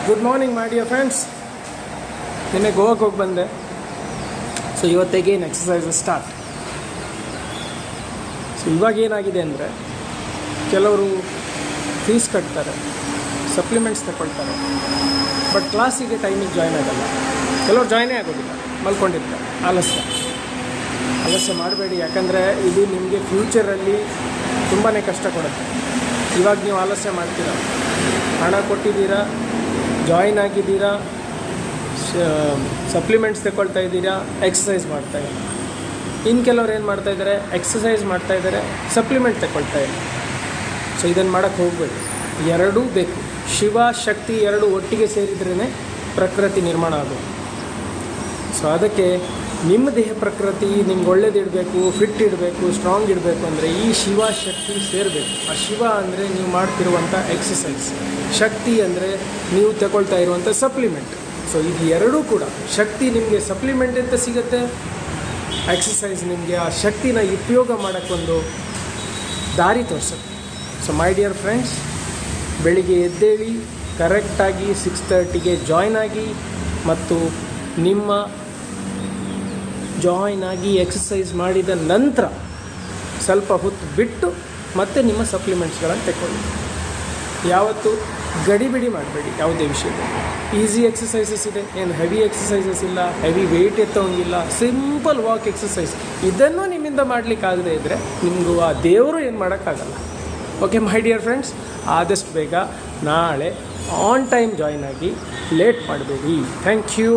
Good morning my dear friends. ನಿನ್ನೆ ಗೋವಾಕ್ಕೆ ಹೋಗಿ ಬಂದೆ. ಸೊ ಇವತ್ತೇಗೇನು ಎಕ್ಸಸೈಸ್ ಸ್ಟಾರ್ಟ್. ಸೊ ಇವಾಗ ಏನಾಗಿದೆ ಅಂದರೆ, ಕೆಲವರು ಫೀಸ್ ಕಟ್ತಾರೆ, ಸಪ್ಲಿಮೆಂಟ್ಸ್ ತಗೊಳ್ತಾರೆ, ಬಟ್ ಕ್ಲಾಸಿಗೆ ಟೈಮಿಗೆ ಜಾಯ್ನ್ ಆಗಲ್ಲ. ಕೆಲವರು ಜಾಯ್ನೇ ಆಗೋದಿಲ್ಲ, ಮಲ್ಕೊಂಡಿರ್ತಾರೆ. ಆಲಸ್ಯ ಮಾಡಬೇಡಿ, ಯಾಕಂದರೆ ಇದು ನಿಮಗೆ ಫ್ಯೂಚರಲ್ಲಿ ತುಂಬಾ ಕಷ್ಟ ಕೊಡುತ್ತೆ. ಇವಾಗ ನೀವು ಆಲಸ್ಯ ಮಾಡ್ತೀರಾ, ಹಣ ಕೊಟ್ಟಿದ್ದೀರಾ, ಜಾಯಿನ್ ಆಗಿದ್ದೀರಾ, ಸಪ್ಲಿಮೆಂಟ್ಸ್ ತಗೊಳ್ತಾ ಇದ್ದೀರಾ, ಎಕ್ಸಸೈಸ್ ಮಾಡ್ತಾಯಿದ್ದೀರಾ. ಇನ್ನು ಕೆಲವ್ರು ಏನು ಮಾಡ್ತಾಯಿದ್ದಾರೆ, ಎಕ್ಸಸೈಸ್ ಮಾಡ್ತಾಯಿದ್ದಾರೆ, ಸಪ್ಲಿಮೆಂಟ್ ತಗೊಳ್ತಾ ಇಲ್ಲ. ಸೊ ಇದನ್ನು ಮಾಡೋಕ್ಕೆ ಹೋಗಬೇಡಿ. ಎರಡೂ ಬೇಕು. ಶಿವ ಶಕ್ತಿ ಎರಡೂ ಒಟ್ಟಿಗೆ ಸೇರಿದ್ರೇ ಪ್ರಕೃತಿ ನಿರ್ಮಾಣ ಆಗೋದು. ಸೊ ಅದಕ್ಕೆ ನಿಮ್ಮ ದೇಹ ಪ್ರಕೃತಿ ನಿಮ್ಗೆ ಒಳ್ಳೇದಿಡಬೇಕು, ಫಿಟ್ ಇಡಬೇಕು, ಸ್ಟ್ರಾಂಗ್ ಇಡಬೇಕು ಅಂದರೆ ಈ ಶಿವ ಶಕ್ತಿ ಸೇರಬೇಕು. ಆ ಶಿವ ಅಂದರೆ ನೀವು ಮಾಡ್ತಿರುವಂಥ ಎಕ್ಸಸೈಸ್, ಶಕ್ತಿ ಅಂದರೆ ನೀವು ತಗೊಳ್ತಾ ಇರುವಂಥ ಸಪ್ಲಿಮೆಂಟ್. ಸೊ ಇದು ಎರಡೂ ಕೂಡ, ಶಕ್ತಿ ನಿಮಗೆ ಸಪ್ಲಿಮೆಂಟ್ ಅಂತ ಸಿಗುತ್ತೆ, ಎಕ್ಸಸೈಸ್ ನಿಮಗೆ ಆ ಶಕ್ತಿನ ಉಪಯೋಗ ಮಾಡೋಕ್ಕೊಂದು ದಾರಿ ತೋರಿಸುತ್ತೆ. ಸೊ ಮೈ ಡಿಯರ್ ಫ್ರೆಂಡ್ಸ್, ಬೆಳಿಗ್ಗೆ ಎದ್ದೇಳಿ ಕರೆಕ್ಟಾಗಿ 6:30ಗೆ ಜಾಯ್ನ್ ಆಗಿ, ಮತ್ತು ನಿಮ್ಮ ಜಾಯ್ನ್ ಆಗಿ ಎಕ್ಸಸೈಸ್ ಮಾಡಿದ ನಂತರ ಸ್ವಲ್ಪ ಹೊತ್ತು ಬಿಟ್ಟು ಮತ್ತೆ ನಿಮ್ಮ ಸಪ್ಲಿಮೆಂಟ್ಸ್ಗಳನ್ನು ತಗೊಳ್ಳಿ. ಯಾವತ್ತೂ ಗಡಿಬಿಡಿ ಮಾಡಬೇಡಿ ಯಾವುದೇ ವಿಷಯದಲ್ಲಿ. ಈಸಿ ಎಕ್ಸಸೈಸಸ್ ಇದೆ, ಏನು ಹೆವಿ ಎಕ್ಸಸೈಸಸ್ ಇಲ್ಲ, ಹೆವಿ ವೆಯ್ಟ್ ಎತ್ತೋಂಗಿಲ್ಲ, ಸಿಂಪಲ್ ವಾಕ್ ಎಕ್ಸಸೈಸ್. ಇದನ್ನು ನಿಮ್ಮಿಂದ ಮಾಡಲಿಕ್ಕಾಗದೇ ಇದ್ದರೆ ನಿಮಗೂ ಆ ದೇವರು ಏನು ಮಾಡೋಕ್ಕಾಗಲ್ಲ. ಓಕೆ ಮೈ ಡಿಯರ್ ಫ್ರೆಂಡ್ಸ್, ಆದಷ್ಟು ಬೇಗ ನಾಳೆ ಆನ್ ಟೈಮ್ ಜಾಯ್ನ್ ಆಗಿ, ಲೇಟ್ ಮಾಡಬೇಡಿ. Thank you.